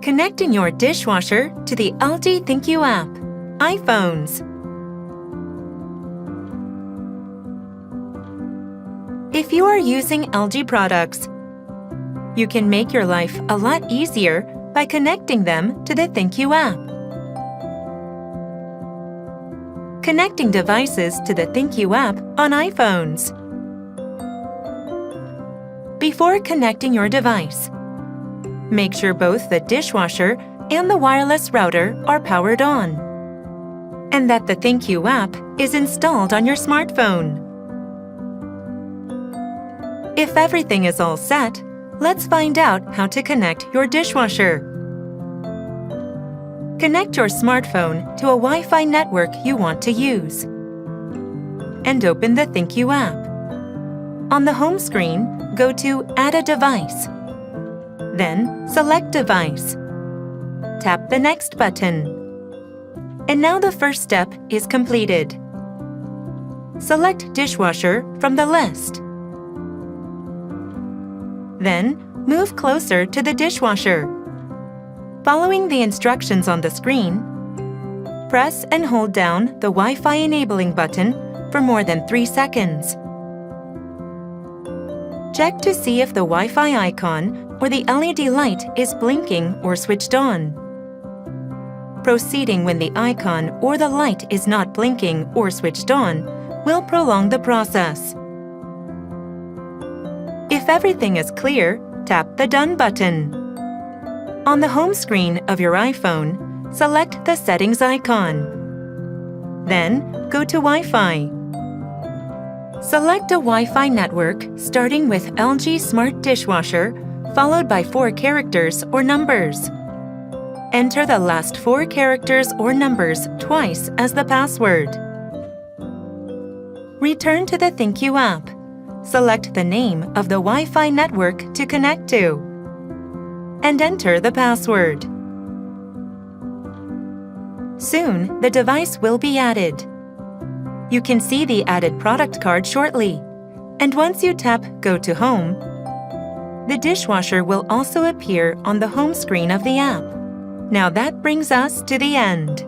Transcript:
Connecting your dishwasher to the LG ThinQ app. iPhones. If you are using LG products, you can make your life a lot easier by connecting them to the ThinQ app. Connecting devices to the ThinQ app on iPhones. Before connecting your device, make sure both the dishwasher and the wireless router are powered on, and that the ThinQ app is installed on your smartphone. If everything is all set, let's find out how to connect your dishwasher. Connect your smartphone to a Wi-Fi network you want to use, and open the ThinQ app. On the home screen, go to Add a device. Then, select Device. Tap the Next button. And now the first step is completed. Select Dishwasher from the list. Then, move closer to the dishwasher. Following the instructions on the screen, press and hold down the Wi-Fi enabling button for more than 3 seconds. Check to see if the Wi-Fi icon or the LED light is blinking or switched on. Proceeding when the icon or the light is not blinking or switched on will prolong the process. If everything is clear, tap the Done button. On the home screen of your iPhone, select the Settings icon. Then, go to Wi-Fi. Select a Wi-Fi network starting with LG Smart Dishwasher, followed by 4 characters or numbers. Enter the last 4 characters or numbers twice as the password. Return to the ThinQ app. Select the name of the Wi-Fi network to connect to, and enter the password. Soon, the device will be added. You can see the added product card shortly, and once you tap Go to Home, the dishwasher will also appear on the home screen of the app. Now that brings us to the end.